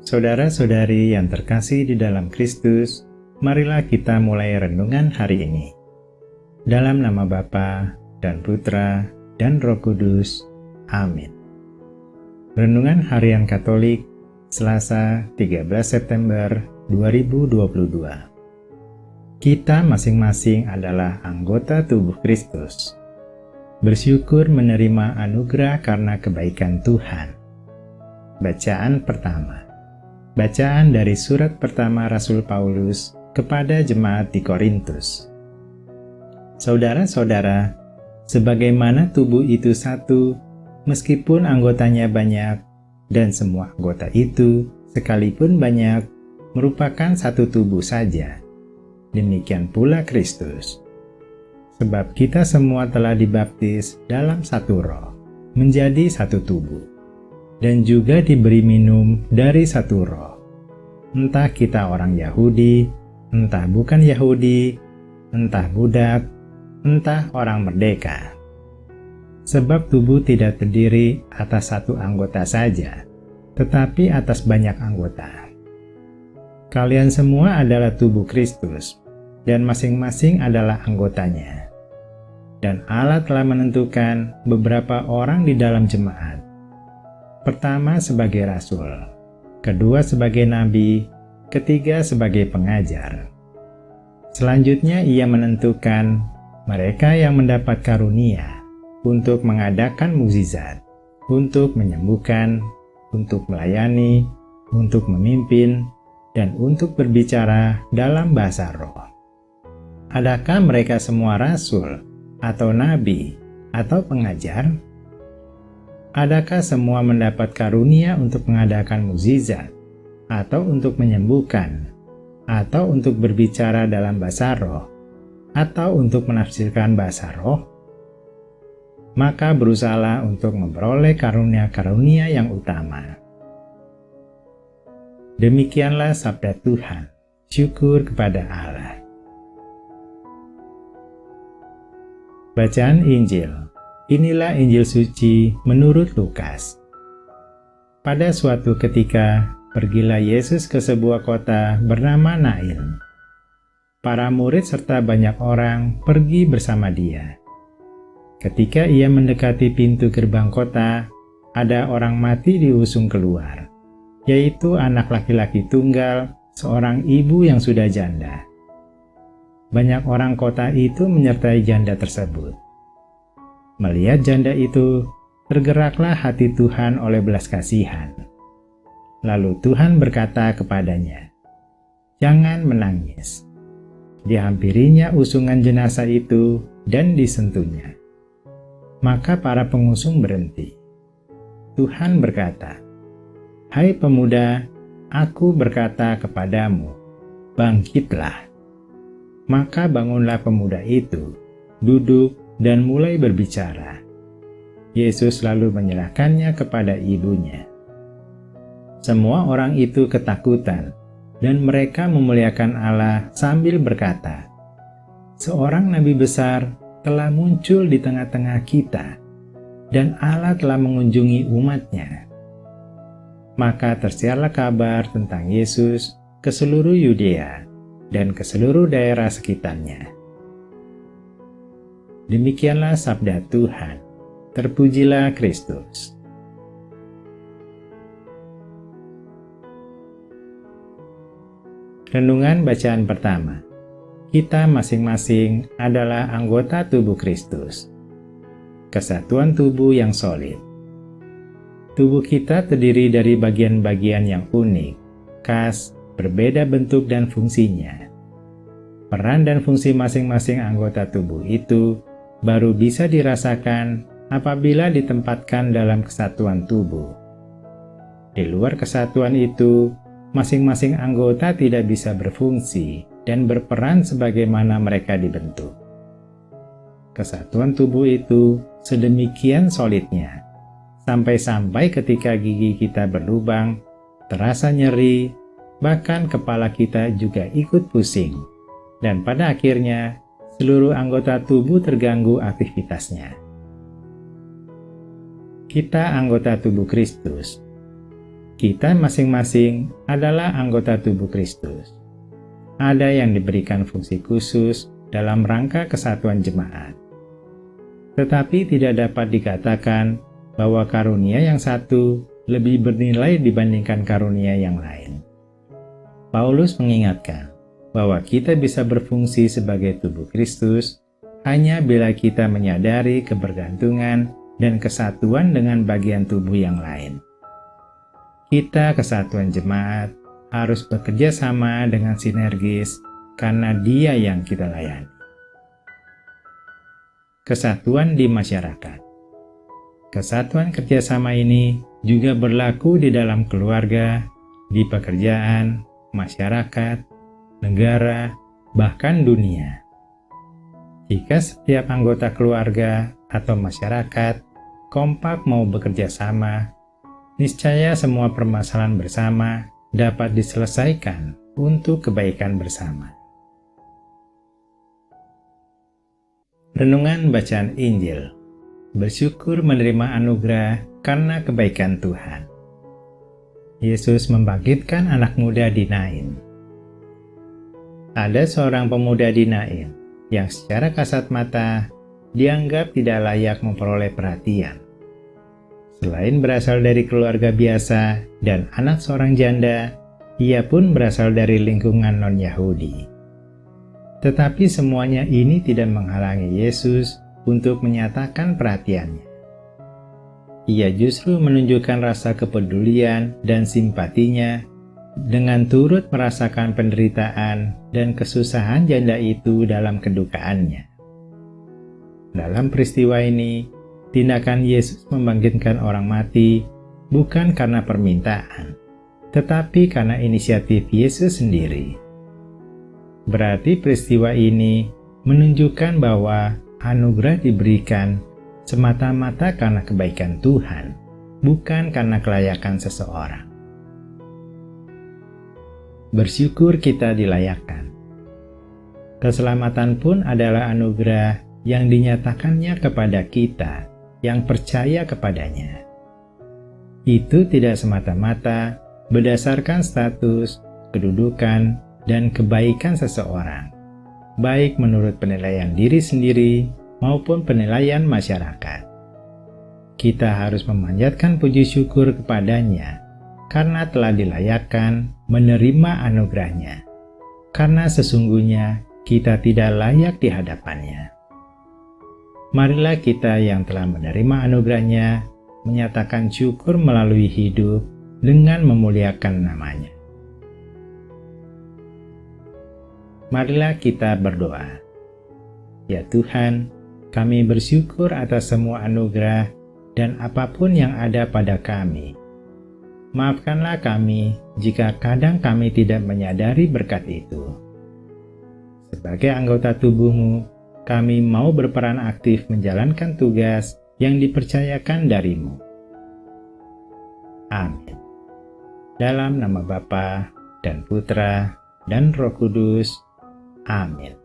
Saudara-saudari yang terkasih di dalam Kristus, marilah kita mulai renungan hari ini. Dalam nama Bapa dan Putra dan Roh Kudus. Amin. Renungan Harian Katolik, Selasa 13 September 2022. Kita masing-masing adalah anggota tubuh Kristus. Bersyukur menerima anugerah karena kebaikan Tuhan. Bacaan pertama. Bacaan dari surat pertama Rasul Paulus kepada jemaat di Korintus. Saudara-saudara, sebagaimana tubuh itu satu, meskipun anggotanya banyak, dan semua anggota itu, sekalipun banyak, merupakan satu tubuh saja. Demikian pula Kristus. Sebab kita semua telah dibaptis dalam satu roh, menjadi satu tubuh, dan juga diberi minum dari satu roh. Entah kita orang Yahudi, entah bukan Yahudi, entah budak, entah orang merdeka. Sebab tubuh tidak terdiri atas satu anggota saja, tetapi atas banyak anggota. Kalian semua adalah tubuh Kristus, dan masing-masing adalah anggotanya. Dan Allah telah menentukan beberapa orang di dalam jemaat. Pertama sebagai rasul, kedua sebagai nabi, ketiga sebagai pengajar. Selanjutnya ia menentukan mereka yang mendapat karunia untuk mengadakan mukjizat, untuk menyembuhkan, untuk melayani, untuk memimpin, dan untuk berbicara dalam bahasa roh. Adakah mereka semua rasul, atau nabi, atau pengajar? Adakah semua mendapat karunia untuk mengadakan mukjizat, atau untuk menyembuhkan, atau untuk berbicara dalam bahasa roh, atau untuk menafsirkan bahasa roh? Maka berusahalah untuk memperoleh karunia-karunia yang utama. Demikianlah sabda Tuhan. Syukur kepada Allah. Bacaan Injil. Inilah Injil suci menurut Lukas. Pada suatu ketika, pergilah Yesus ke sebuah kota bernama Nain. Para murid serta banyak orang pergi bersama dia. Ketika ia mendekati pintu gerbang kota, ada orang mati diusung keluar, yaitu anak laki-laki tunggal, seorang ibu yang sudah janda. Banyak orang kota itu menyertai janda tersebut. Melihat janda itu, tergeraklah hati Tuhan oleh belas kasihan. Lalu Tuhan berkata kepadanya, "Jangan menangis." Dihampirinya usungan jenazah itu dan disentuhnya. Maka para pengusung berhenti. Tuhan berkata, "Hai pemuda, aku berkata kepadamu, bangkitlah." Maka bangunlah pemuda itu, duduk dan mulai berbicara. Yesus lalu menyerahkannya kepada ibunya. Semua orang itu ketakutan, dan mereka memuliakan Allah sambil berkata, "Seorang nabi besar telah muncul di tengah-tengah kita, dan Allah telah mengunjungi umatnya." Maka tersiarlah kabar tentang Yesus ke seluruh Yudea dan ke seluruh daerah sekitarnya. Demikianlah sabda Tuhan. Terpujilah Kristus. Renungan bacaan pertama. Kita masing-masing adalah anggota tubuh Kristus. Kesatuan tubuh yang solid. Tubuh kita terdiri dari bagian-bagian yang unik, khas, berbeda bentuk dan fungsinya. Peran dan fungsi masing-masing anggota tubuh itu baru bisa dirasakan apabila ditempatkan dalam kesatuan tubuh. Di luar kesatuan itu, masing-masing anggota tidak bisa berfungsi dan berperan sebagaimana mereka dibentuk. Kesatuan tubuh itu sedemikian solidnya, sampai-sampai ketika gigi kita berlubang, terasa nyeri, bahkan kepala kita juga ikut pusing, dan pada akhirnya seluruh anggota tubuh terganggu aktivitasnya. Kita anggota tubuh Kristus. Kita masing-masing adalah anggota tubuh Kristus. Ada yang diberikan fungsi khusus dalam rangka kesatuan jemaat. Tetapi tidak dapat dikatakan bahwa karunia yang satu lebih bernilai dibandingkan karunia yang lain. Paulus mengingatkan bahwa kita bisa berfungsi sebagai tubuh Kristus hanya bila kita menyadari kebergantungan dan kesatuan dengan bagian tubuh yang lain. Kita, kesatuan jemaat, harus bekerja sama dengan sinergis karena Dia yang kita layani. Kesatuan di masyarakat. Kesatuan kerjasama ini juga berlaku di dalam keluarga, di pekerjaan, masyarakat, negara, bahkan dunia. Jika setiap anggota keluarga atau masyarakat kompak mau bekerja sama, niscaya semua permasalahan bersama dapat diselesaikan untuk kebaikan bersama. Renungan Bacaan Injil. Bersyukur menerima anugerah karena kebaikan Tuhan. Yesus membangkitkan anak muda di Nain. Ada seorang pemuda di Nain yang secara kasat mata dianggap tidak layak memperoleh perhatian. Selain berasal dari keluarga biasa dan anak seorang janda, ia pun berasal dari lingkungan non-Yahudi. Tetapi semuanya ini tidak menghalangi Yesus untuk menyatakan perhatiannya. Ia justru menunjukkan rasa kepedulian dan simpatinya dengan turut merasakan penderitaan dan kesusahan janda itu dalam kedukaannya. Dalam peristiwa ini, tindakan Yesus membangkitkan orang mati bukan karena permintaan, tetapi karena inisiatif Yesus sendiri. Berarti peristiwa ini menunjukkan bahwa anugerah diberikan semata-mata karena kebaikan Tuhan, bukan karena kelayakan seseorang. Bersyukur kita dilayakkan. Keselamatan pun adalah anugerah yang dinyatakannya kepada kita yang percaya kepadanya. Itu tidak semata-mata berdasarkan status, kedudukan, dan kebaikan seseorang, baik menurut penilaian diri sendiri maupun penilaian masyarakat. Kita harus memanjatkan puji syukur kepadanya karena telah dilayakkan menerima anugerahnya, karena sesungguhnya kita tidak layak di hadapannya. Marilah kita yang telah menerima anugerahnya menyatakan syukur melalui hidup dengan memuliakan namanya. Marilah kita berdoa. Ya Tuhan, kami bersyukur atas semua anugerah dan apapun yang ada pada kami. Maafkanlah kami jika kadang kami tidak menyadari berkat itu. Sebagai anggota tubuh-Mu, kami mau berperan aktif menjalankan tugas yang dipercayakan dari-Mu. Amin. Dalam nama Bapa dan Putra dan Roh Kudus. Amin.